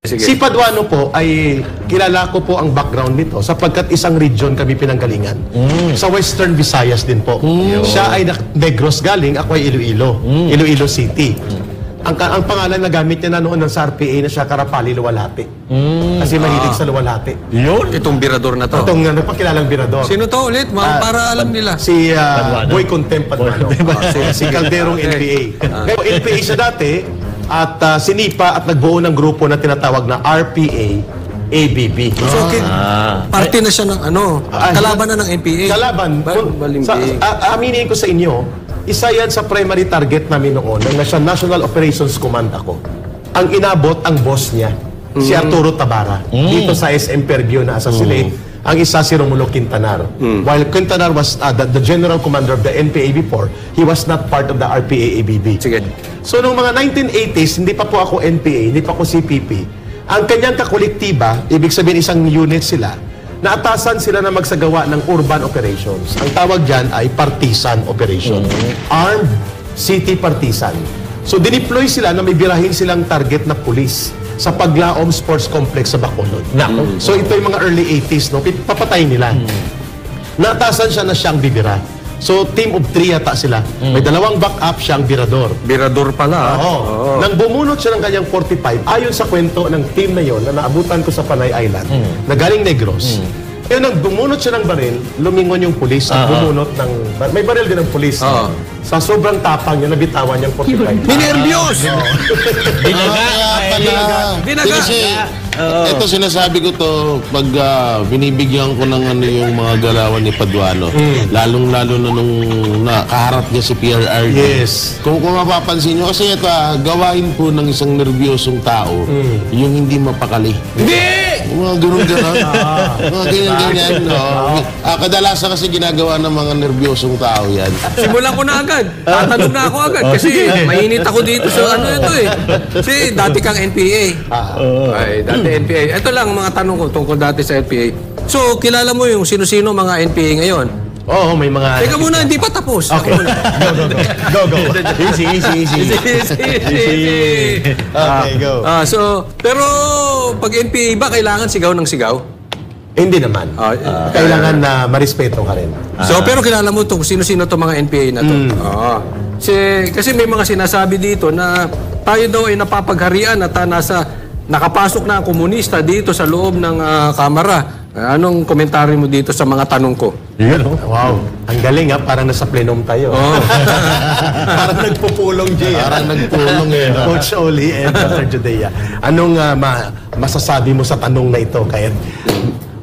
Sige. Si Paduano po ay kilala ko po ang background nito sapagkat isang region kami pinanggalingan. Sa Western Visayas din po. Siya ay Negros galing, ako ay Iloilo. Iloilo City. Ang pangalan na gamit niya na noon ng sa RPA na siya Karapali Luwalhati. Kasi mahilig sa luwalhati. Yun? Itong birador na to. Itong nagpakilalang birador. Sino to ulit? Para alam nila. Si Boy Contempt Paduano. Si Calderong NPA. Ngayon, NPA siya dati at sinipa at nagbuo ng grupo na tinatawag na RPA ABB. So, party na siya ng kalaban na ng NPA. Kalaban. Aminin ko sa inyo, isa yan sa primary target namin noon ng National Operations Command ako. Ang inabot ang boss niya, si Arturo Tabara, dito sa SM Perguio na assassinate. Ang isa si Romulo Quintanar. While Quintanar was the general commander of the NPA before, he was not part of the RPA ABB. Sige. So, noong mga 1980s, hindi pa po ako NPA, hindi pa ako CPP. Ang kanyang kakolektiba, ibig sabihin isang unit sila, naatasan sila na magsagawa ng urban operations. Ang tawag dyan ay partisan operation. Armed City Partisan. So, dineploy sila na may birahin silang target na pulis sa Paglaom Sports Complex sa Bacolod. So, ito yung mga early 80s, no? Papatay nila. Naatasan siya na siyang bibira. So, team of 3 yata sila. May dalawang backup siyang birador. Birador pala. Oo. Nang bumunot siya ng kanyang 45, ayon sa kwento ng team na yon na naabutan ko sa Panay Island, na galing Negros, nang bumunot siya ng baril, lumingon yung pulis at bumunot ng... May baril din ng pulis. Sa sobrang tapang niya, nabitawan niyang 45. Minervyos! Binaga! Kasi, ito sinasabi ko to, pag binibigyan ko ng yung mga galawan ni Paduano, lalong-lalo na nung nakaharap niya si PRRD. Yes. Kung mapapansin nyo, kasi ito, gawain po ng isang nervyosong tao, yung hindi mapakali. Hindi! Mga ganun-ganon. Mga ganyan-ganyan. Kadalasan kasi ginagawa ng mga nervyosong tao yan. Simulan ko na agad. Tatanong na ako agad. Kasi mainit ako dito sa ito eh. Kasi dati kang NPA. Ay, dati NPA. Ito lang mga tanong ko tungkol dati sa NPA. So, kilala mo yung sino-sino mga NPA ngayon? Oo, may mga... Teka muna, hindi pa tapos. Okay. Go. Easy. Okay, go. Pero pag NPA ba, kailangan sigaw ng sigaw? Hindi naman. Kailangan na marespeto ka rin. So, pero kilala mo itong sino-sino itong mga NPA na ito? Kasi may mga sinasabi dito na tayo daw ay napapagharian at nakapasok na ang komunista dito sa loob ng kamara. Anong komentaryo mo dito sa mga tanong ko? Wow. Ang galing parang nasa plenum tayo. Parang nagpupulong, Jay. Parang nagpulong Coach Oli and Dr. Judea. Anong masasabi mo sa tanong na ito? Kaya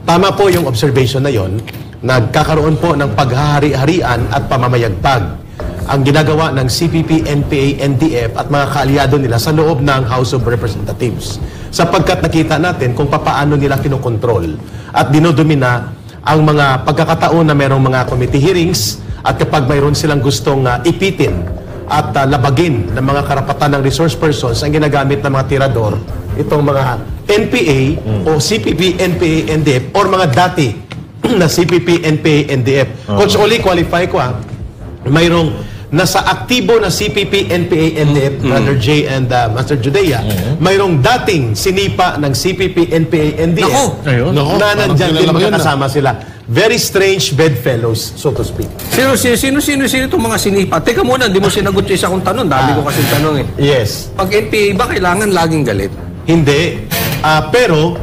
tama po yung observation na yon. Nagkakaroon po ng paghahari-harian at pamamayagpag ang ginagawa ng CPP, NPA, NDF at mga kaalyado nila sa loob ng House of Representatives. Sapagkat nakita natin kung paano nila kinokontrol at dinodomina ang mga pagkakataon na mayroong mga committee hearings at kapag mayroon silang gustong ipitin at labagin ng mga karapatan ng resource persons ang ginagamit ng mga tirador, itong mga NPA o CPP, NPA, NDF or mga dati na CPP, NPA, NDF. Coach Oli, qualify ko mayroong nasa aktibo na CPP, NPA, NDF, Brother J and Master Judea, mayroong dating sinipa ng CPP, NPA, NDF na nandyan din magkakasama sila. Very strange bedfellows, so to speak. Sino itong mga sinipa? Teka muna, hindi mo sinagot yung isa kong tanong. Dami ko kasi tanong eh. Yes. Pag NPA ba, kailangan laging galit? Hindi. Pero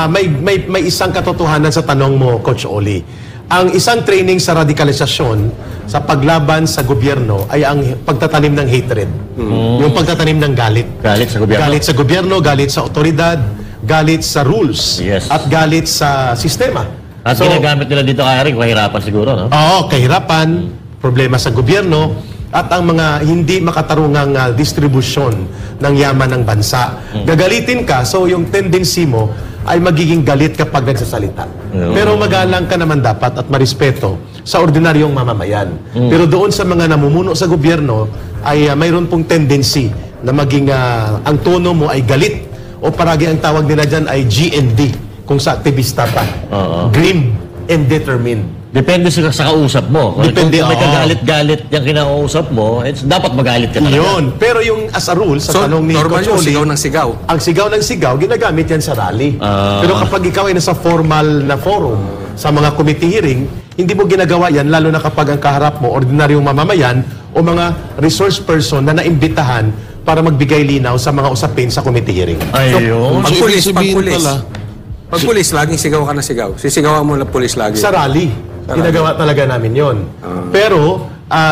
may isang katotohanan sa tanong mo, Coach Oli. Ang isang training sa radikalisasyon sa paglaban sa gobyerno ay ang pagtatanim ng hatred. Yung pagtatanim ng galit. Galit sa gobyerno. Galit sa gobyerno, galit sa otoridad, galit sa rules, at galit sa sistema. At ginagamit nila dito kaya kahirapan siguro, no? Oo, kahirapan, problema sa gobyerno, at ang mga hindi makatarungang distribusyon ng yaman ng bansa. Gagalitin ka, so yung tendency mo ay magiging galit kapag nagsasalita. Pero magalang ka naman dapat at marespeto sa ordinaryong mamamayan. Pero doon sa mga namumuno sa gobyerno ay mayroon pong tendency na maging ang tono mo ay galit o paragi ang tawag nila dyan ay GND kung sa aktivista pa. Grim and determined. Depende sa kausap mo. Depende, Kung may oo. kagalit-galit yung kinausap mo, dapat magalit ka talaga. Yun. Pero yung as a rule, sa So, tanong ni normal Coach yung Oli, sigaw ng sigaw. ang sigaw ng sigaw, ginagamit yan sa rally. Pero kapag ikaw ay nasa formal na forum, sa mga committee hearing, hindi mo ginagawa yan, lalo na kapag ang kaharap mo, ordinaryong mamamayan o mga resource person na naimbitahan para magbigay linaw sa mga usapin sa committee hearing. Ayun. Pag So, pulis, ibig pag sabihin pulis. pala, Pag pulis, laging sigaw ka na sigaw. Sisigawan mo na pulis lagi. Sa rally, ginagawa talaga namin yon. Pero,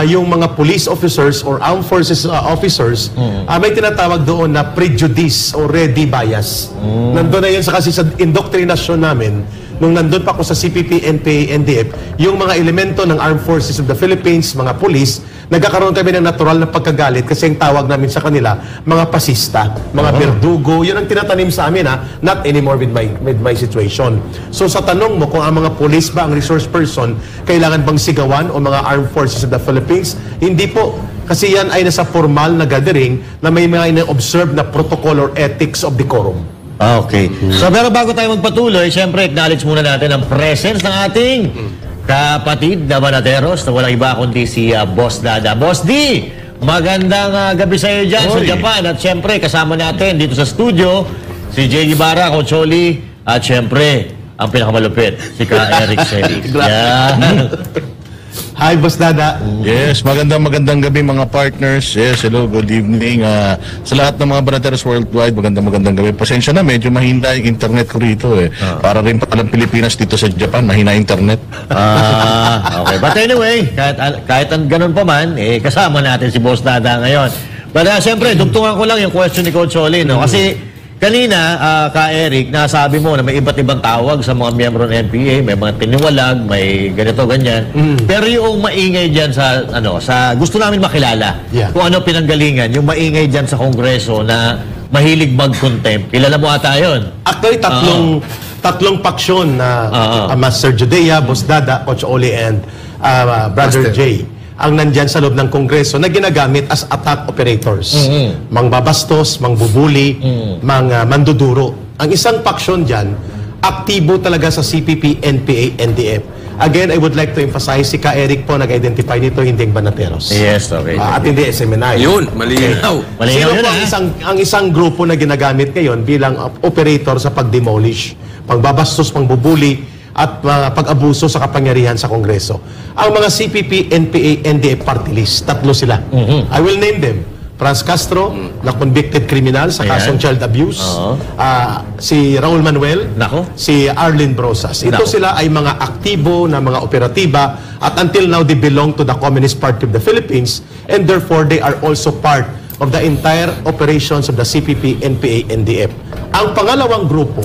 yung mga police officers or armed forces officers, may tinatawag doon na prejudice or ready bias. Nandun na yun kasi sa indoctrination namin, nung nandun pa ako sa CPP, NPA, NDF, yung mga elemento ng Armed Forces of the Philippines, mga police, nagkakaroon kami ng natural na pagkagalit kasi ang tawag namin sa kanila, mga pasista, mga berdugo, yun ang tinatanim sa amin, not anymore with my situation. So sa tanong mo kung ang mga police ba, ang resource person, kailangan bang sigawan o mga Armed Forces of the Philippines? Hindi po. Kasi yan ay nasa formal na gathering na may mga ina-observe na protocol or ethics of decorum. Okay. So, pero bago tayo magpatuloy, siyempre, acknowledge muna natin ang presence ng ating kapatid na Banateros na walang iba kundi si Boss Dada. Boss D, magandang gabi sa iyo dyan sa Japan. At siyempre, kasama natin dito sa studio, si Jay Ibarra, Coach Oli, at siyempre, ang pinakamalupit, si Ka Eric Celis. Yan. Hi, Boss Dada. Yes, magandang gabi mga partners. Yes, hello, good evening. Sa lahat ng mga Banateros worldwide, magandang gabi. Pasensya na, medyo mahina yung internet ko rito eh. Para rin palang Pilipinas dito sa Japan, mahina internet. Okay. But anyway, kahit ganun pa man, kasama natin si Boss Dada ngayon. But siyempre, dugtungan ko lang yung question ni Coach Oli, no? Kasi kanina, Ka Eric, nasabi mo na may iba't ibang tawag sa mga miyembro ng NPA, may mga tiniwalag, may ganito, ganyan. Pero yung maingay dyan sa gusto namin makilala, Yeah. kung ano pinanggalingan, yung maingay dyan sa Kongreso na mahilig mag-contempt. Kilala mo ata yun? Actually, tatlong paksyon na Master Judea, Boss Dada, Coach Oli, and Brother Master. Jay ang nandyan sa loob ng Kongreso na ginagamit as attack operators. Mangbabastos, mangbubuli, manduduro. Ang isang paksyon dyan, aktibo talaga sa CPP, NPA, NDF. Again, I would like to emphasize, si Ka Eric po nag-identify nito, hindi ang Banateros. Yes, okay. At hindi SMNI. Yun, malinaw. Malinaw Sino yun, po ang isang grupo na ginagamit ngayon bilang operator sa pag-demolish, pagbabastos, pangbubuli, at pag-abuso sa kapangyarihan sa Kongreso? Ang mga CPP, NPA, NDF party list, tatlo sila. I will name them. Franz Castro, na convicted criminal sa kasong child abuse. Si Raul Manuel, Nako. si Arlene Brosas. Ito Nako. sila ay mga aktibo na mga operatiba at until now they belong to the Communist Party of the Philippines and therefore they are also part of the entire operations of the CPP, NPA, NDF. Ang pangalawang grupo,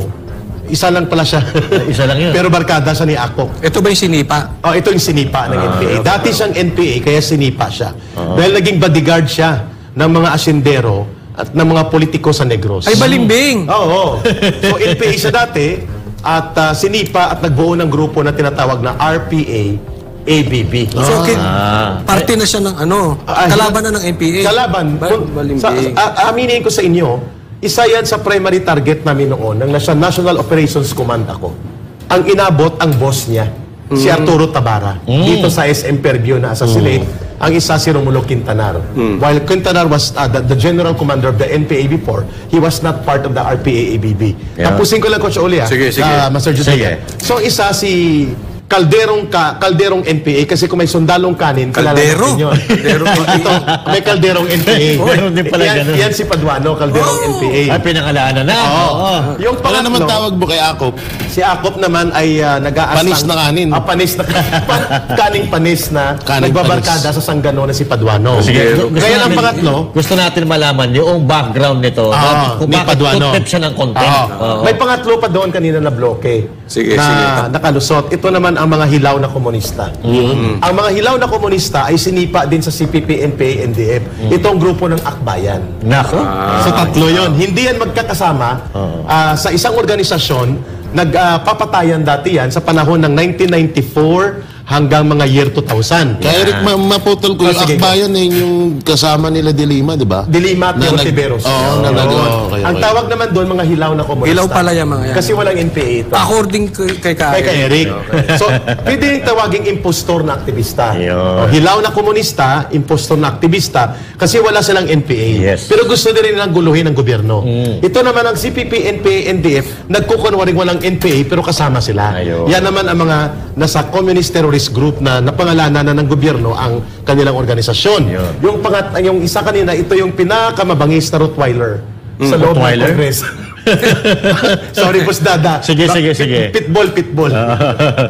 isa lang pala siya. Isa lang yun. Pero barkada siya ni Akok. Ito ba yung sinipa? Ito yung sinipa ng NPA. Dati siyang NPA, kaya sinipa siya. Dahil naging bodyguard siya ng mga asyendero at ng mga politiko sa Negros. Ay, balimbing! Oo. So, NPA siya dati at sinipa at nagbuo ng grupo na tinatawag na RPA ABB. So, parte na siya ng kalaban na ng NPA. Kalaban. Balimbing. Aminin ko sa inyo, isa yan sa primary target namin noon ng National Operations Command ako. Ang inabot ang boss niya, si Arturo Tabara, dito sa SM Fairview na assassinate. Ang isa si Romulo Quintanar. While Quintanar was the general commander of the NPA before, he was not part of the RPA-ABB. Yeah. Tapusin ko lang, Coach Oli, Sige. Master Judea. So, isa si kalderong NPA kasi kung may sundalong kanin, Kaldero? kilala natin yun. Kalderong NPA. Ito, may kalderong NPA. Meron din pala ganun. Yan si Paduano, kalderong NPA. Ay, pinangalanan na. Oo. Yung wala naman pangatlo, tawag mo kay Akop. si Akop naman ay nag-aasang... Panis na kanin. Panis na kaning panis na Kaning nagbabarkada sa Sanggano na si Paduano. Sige. Kaya ang pangatlo, Gusto natin malaman yung background nito. Kung ni bakit Paduano. contempt siya ng contempt. Oo. may pangatlo pa doon kanina na bloke. Sige, na sige. nakalusot. Ito naman ang mga hilaw na komunista. Ang mga hilaw na komunista ay sinipa din sa CPP, NPA, NDF. Itong grupo ng Akbayan. Nako. So tatlo yon. Hindi yan magkakasama sa isang organisasyon. Nagpapatayan dati yan sa panahon ng 1994 hanggang mga year 2000. Kaya Eric, maputol ko yung sige, akbayan yung kasama nila Dilima, di ba? Dilima at Tiberos. Oo, okay. Ang tawag naman doon, mga hilaw na komunista. Hilaw pala yung mga yan. Kasi walang NPA ito. According kay Kay Eric. So, pwede yung tawaging impostor na aktivista. Ayun. O, hilaw na komunista, impostor na aktivista, kasi wala silang NPA. Yes. Pero gusto din nilang guluhin ng gobyerno. Ito naman ang CPP, NPA, NDF, nagkukunwaring walang NPA, pero kasama sila. Ayun. Yan naman ang mga nasa communist terrorist group na napangalanan na ng gobyerno ang kanilang organisasyon. Yun. Yung isa kanina, ito yung pinakamabangis na Rottweiler sa loob ng Rottweiler? Congress. Sorry, Boss Dada. Sige. Pitbull.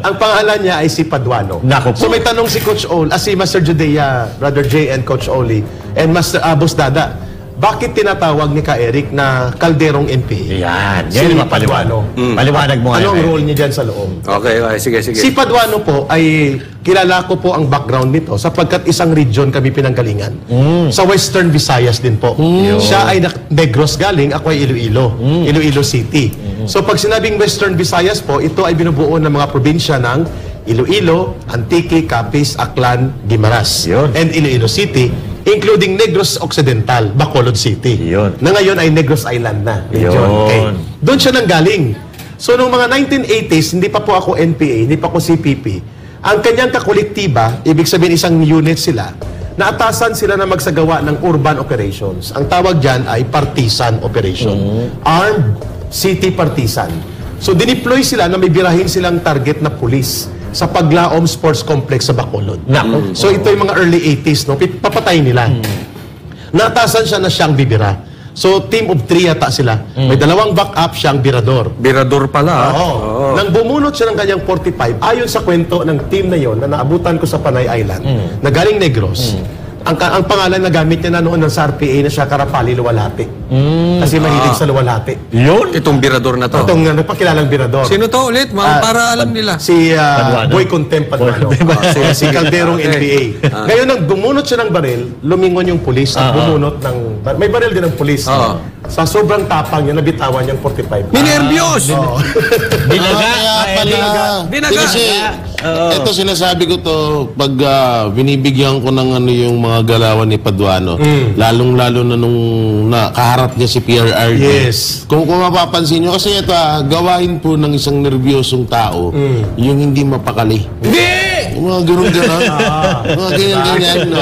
Ang pangalan niya ay si Paduano. Naku po. So may tanong si Coach Ol, si Master Judea, Brother J and Coach Oli, and Master Boss Dada, bakit tinatawag ni Ka Eric na kalderong NPA? Yan. Si Yan yung mapaliwanag. Paliwanag mo nga. Anong yan. role niya dyan sa loob? Okay, sige. Si Paduano po ay kilala ko po ang background nito sapagkat isang region kami pinanggalingan. Sa Western Visayas din po. Siya ay Negros galing, ako ay Iloilo. Iloilo City. So pag sinabing Western Visayas po, ito ay binubuo ng mga probinsya ng Iloilo, Antique, Capiz, Aklan, Guimaras, Yun. and Iloilo City, including Negros Occidental, Bacolod City. Yun. Na ngayon ay Negros Island na. Region. Yun. Okay. Doon siya nanggaling. So, noong mga 1980s, hindi pa po ako NPA, hindi pa ako CPP. Ang kanyang kakolektiba, ibig sabihin isang unit sila, naatasan sila na magsagawa ng urban operations. Ang tawag dyan ay partisan operation. Armed city partisan. So, dineploy sila na may birahin silang target na pulis sa Paglaom Sports Complex sa Bacolod. Naku. So, ito yung mga early 80s, no? Papatay nila. Naatasan siya na siyang bibira. So, team of 3 yata sila. May dalawang backup, siyang birador. Birador pala. Oo. Nang bumunot siya ng kanyang 45, ayon sa kwento ng team na yon na naabutan ko sa Panay Island, na galing Negros, ang pangalan na gamit niya na noon ng sa RPA na siya Karapali Luwalhati. Kasi mahilig sa luwalhati. Yun. Itong birador na to. Itong nagpakilalang birador. Sino to ulit? Para alam nila. Si Paduano. Boy Contempt Paduano. Si Calderong Okay. NPA. Ngayon, nang bumunot siya ng baril, lumingon yung pulis at bumunot ng... May baril din ng pulis. Sa sobrang tapang niya, nabitawan niyang 45. Minervyos! Binaga. Kaya pala. Binaga. Kasi, ito sinasabi ko to, pag binibigyan ko ng yung mga galawan ni Paduano, lalong-lalo na nung kaharap niya si PRRD. Yes. Kung mapapansin nyo, kasi ito, gawain po ng isang nervyosong tao, yung hindi mapakali. Hindi! Yung mga ganun-ganon. Mga ganyan-ganyan. No?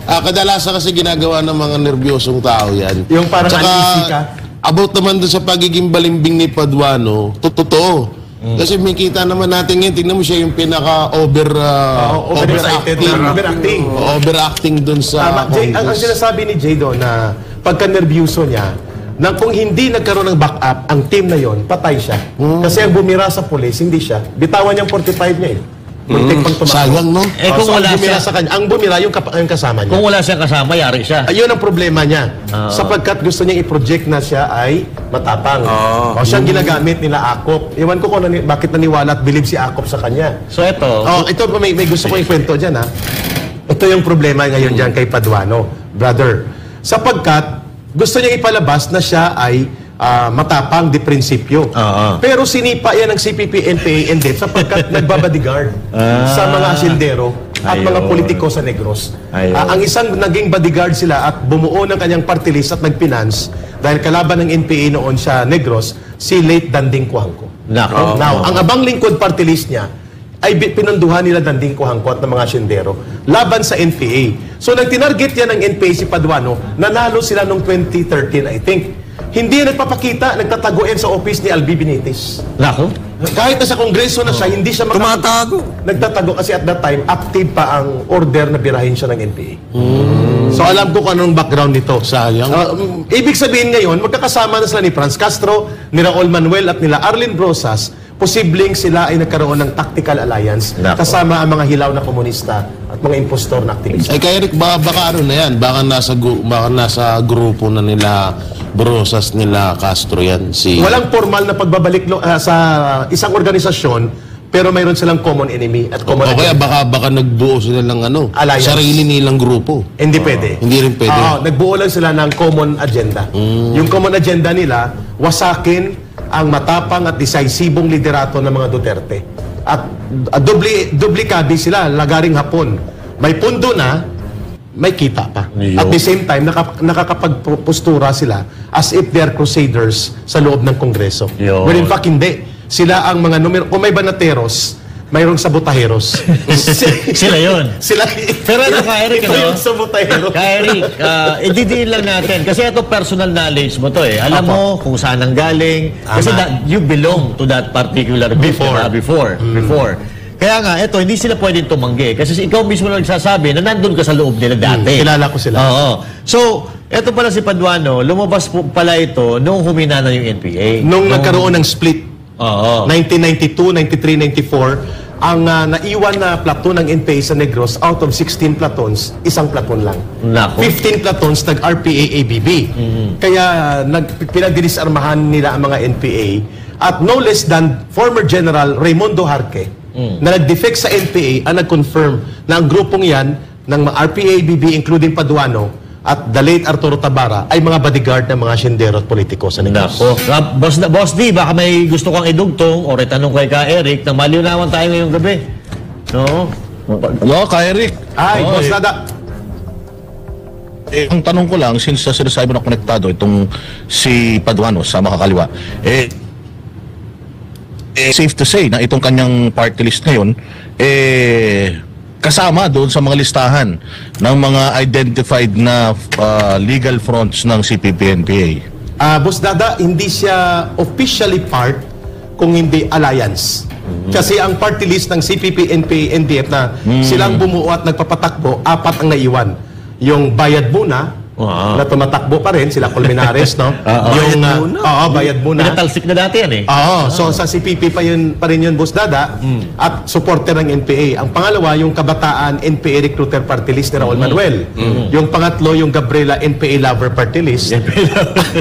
Kadalasan kasi ginagawa ng mga nervyosong tao yan. Yung parang uneasy ka. About naman doon sa pagiging balimbing ni Paduano, totoo. Kasi may kita naman natin ngayon, tignan mo siya yung Overexcited. Overacting. Overacting doon sa Tama. Jay, ang Congress. sinasabi ni Jay doon na pagka-nervyuso niya, na kung hindi nagkaroon ng backup, ang team na yon patay siya. Kasi ang bumira sa pulis, hindi siya. Bitawan niyang 45 niya eh. Muntik pang tumakbo. Sayang, no? Kung So, wala ang bumira siya, sa kanya, ang bumira yung kasama niya. kung wala siyang kasama, yari siya. Ayun ang problema niya. Sapagkat gusto niyang i-project na siya ay matapang. O siyang ginagamit nila Akop. Iwan ko kung bakit naniwala at believe si Akop sa kanya. So ito, Ito may gusto ko ikwento dyan ha. Ito yung problema ngayon dyan kay Paduano, brother. Sapagkat gusto niya ipalabas na siya ay matapang di prinsipyo. Pero sinipa yan ng CPP, NPA, NDF sapagkat nagbabodyguard sa mga asindero at mga Ayun. politiko sa Negros. Ayun. Ang isang naging bodyguard sila at bumuo ng kanyang party list at nagfinance dahil kalaban ng NPA noon sa Negros, si late Danding Cuangco. nako. Now, ang abang lingkod party list niya ay pinanduhan nila Danding Cuangco at ng mga asyendero laban sa NPA. So, nang tinarget niya ng NPA si Paduano, nanalo sila noong 2013, I think. Hindi nagpapakita, nagtataguin sa office ni Albi Benitez. Nako. Kahit na sa kongreso na siya, hindi siya Tumatago. Nagtatago kasi at that time, active pa ang order na birahin siya ng NPA. So alam ko kung anong background nito. Sayang. Ibig sabihin ngayon, magkakasama na sila ni Franz Castro, ni Raul Manuel at nila Arlene Brosas, posibleng sila ay nagkaroon ng tactical alliance Nako. kasama ang mga hilaw na komunista at mga impostor na aktivista. Kaya Eric, baka ano na yan, baka nasa grupo na nila Brosas, nila Castro yan. Walang formal na pagbabalik sa isang organisasyon, pero mayroon silang common enemy at common O kaya agenda. baka nagbuo sila ng Alliance. sarili nilang grupo. Hindi pwede. Hindi rin pwede. Nagbuo lang sila ng common agenda. Yung common agenda nila, wasakin ang matapang at decisibong liderato ng mga Duterte. At doble kabi sila, lagaring hapon. May pundo na, may kita pa. Ayun. At the same time, nakakapagpostura sila as if they are crusaders sa loob ng Kongreso. Ayun. But in fact, hindi. Sila ang mga numero. Kung may banateros, mayroong sabotaheros. Sila yun. Sila. Pero ano ka, Eric, Ito ano? yung sabotahero. Eric, ididiin lang natin. Kasi ito personal knowledge mo to eh. Alam mo kung saan ang galing. Kasi you belong to that particular group. Before. Before. Kaya nga, ito, hindi sila pwedeng tumanggi. Kasi ikaw mismo lang nagsasabi na nandun ka sa loob nila dati. Kilala ko sila. Oo. So, ito pala si Paduano, lumabas po pala ito nung humina na yung NPA. Nung nagkaroon ng split, Oo. 1992, 93, 94, ang naiwan na platoon ng NPA sa Negros, out of 16 platoons, isang platoon lang. Nako. 15 platoons nag-RPA-ABB. Kaya pinagdinisarmahan nila ang mga NPA. At no less than former General Raimundo Jarque, na nag-defect sa NPA, ang nag-confirm na ang grupong yan ng RPA-ABB, including Paduano, at the late Arturo Tabara, ay mga bodyguard ng mga siyendero at politiko sa Negros. Nako. Boss D, baka may gusto kang idugtong o itanong kay ka Eric na malinawan tayo ngayong gabi. No? No, ka Eric. Ay, Boss Dada. Ang tanong ko lang, since sinasabi mo na konektado itong si Paduano sa makakaliwa, safe to say na itong kanyang party list ngayon, kasama doon sa mga listahan ng mga identified na legal fronts ng CPP-NPA. Boss Dada, hindi siya officially part kung hindi alliance. Kasi ang party list ng CPP, NPA, NDF na silang bumuo at nagpapatakbo, 4 ang naiwan. Yung Bayad Muna, na tumatakbo pa rin, sila Colmenares, no? Bayad Muna. Pinatalsik na dati yan eh. So sa CPP pa rin yun, Boss Dada, at supporter ng NPA. Ang pangalawa, yung Kabataan NPA Recruiter Party List ni Raul Manuel. Yung pangatlo, yung Gabriela NPA Lover Party List.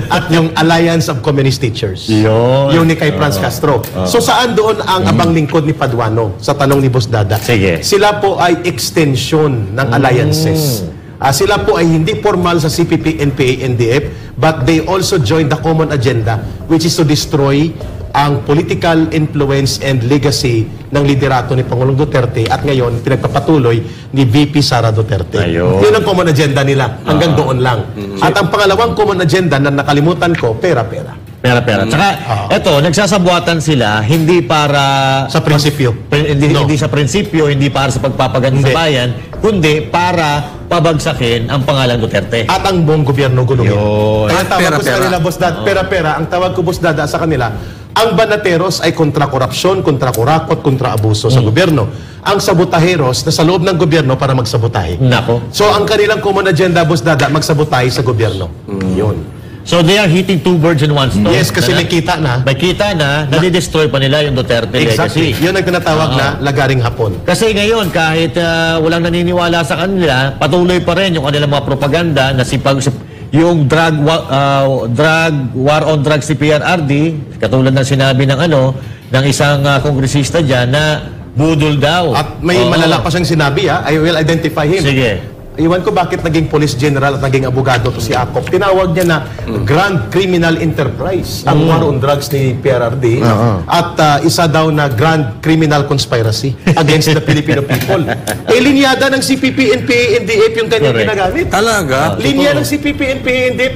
At yung Alliance of Communist Teachers. Yung ni kay Franz Castro. So saan doon ang abang lingkod ni Paduano? Sa tanong ni Boss Dada. Sige. Sila po ay extension ng alliances. Sila po ay hindi formal sa CPP, NPA, NDF, but they also join the common agenda, which is to destroy ang political influence and legacy ng liderato ni Pangulong Duterte at ngayon pinagpapatuloy ni VP Sara Duterte. Ayun. Yun ang common agenda nila, hanggang doon lang. At ang pangalawang common agenda na nakalimutan ko, pera-pera. Pera-pera. Tsaka, eto, nagsasabuatan sila hindi para... Sa prinsipyo. Hindi sa prinsipyo, hindi para sa pagpapaganda sa bayan, kundi para pabagsakin ang pangalan Duterte. At ang buong gobyerno gulungin. Ang tawag ko sa Pera-pera. kanila, Boss Dada, pera-pera. Ang tawag ko, Boss Dada, sa kanila, ang banateros ay kontra korupsyon, kontra kurakot, kontra abuso sa gobyerno. Ang sabotaheros na sa loob ng gobyerno para magsabotahe. Nako. So, ang kanilang common agenda, Boss Dada, magsabotahe sa gobyerno. Yun. So they are hitting two birds in one stone. Yes, kasi may kita na. May kita na, nadi-destroy pa nila yung Duterte Exactly. legacy. Yun ang tinatawag na lagaring hapon. Kasi ngayon, kahit walang naniniwala sa kanila, patuloy pa rin yung kanilang mga propaganda na yung drug war on drugs ni PRRD, katulad ng sinabi ng ng isang kongresista dyan na budol daw. At may malala pa siyang sinabi, I will identify him. Sige. Iwan ko bakit naging police general at naging abogado to si Akop. Tinawag niya na Grand Criminal Enterprise ang war on drugs ni PRRD at isa daw na Grand Criminal Conspiracy against the Filipino people. Linyada ng CPP, NPA, NDF yung kanyang Correct. ginagamit. Talaga? Linya ng CPP, NPA, NDF,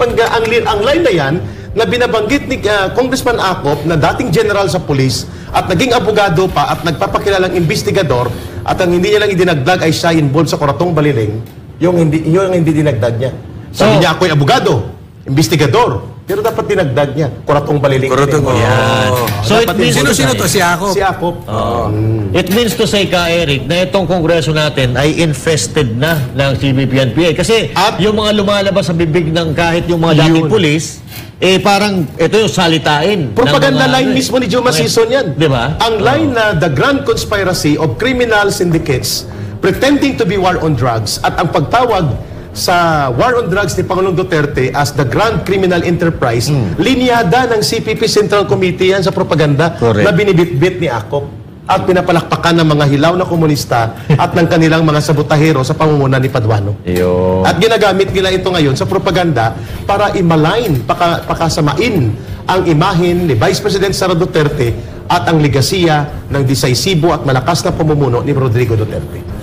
ang line na yan na binabanggit ni Congressman Akop na dating general sa police at naging abogado pa at nagpapakilalang investigador at ang hindi niya lang idinagdag ay siya involved sa Kuratong Baliling, yun ang hindi dinagdag niya. Sabi niya, ako'y abogado, investigador, pero dapat dinagdag niya, Kuratong Baliling. Kuratong, Yan. So it means Sino to? Si Ako? Si Akop. It means to say ka, Eric, na itong kongreso natin ay infested na ng CPP-NPA. Kasi At- yung mga lumalabas sa bibig ng kahit yung mga dating pulis, parang ito yung salitain. Propaganda ng mga, line mismo ni Juma Sison yan. Di ba? Ang line na the grand conspiracy of criminal syndicates pretending to be war on drugs at ang pagtawag sa war on drugs ni Pangulong Duterte as the grand criminal enterprise, linyada ng CPP Central Committee yan sa propaganda Correct. na binibitbit ni Akop at pinapalakpakan ng mga hilaw na komunista at ng kanilang mga sabotahero sa pangunguna ni Paduano. Ayun. At ginagamit nila ito ngayon sa propaganda para i-malign, pakasamain ang imahin ni Vice President Sara Duterte at ang legasiya ng decisibo at malakas na pamumuno ni Rodrigo Duterte.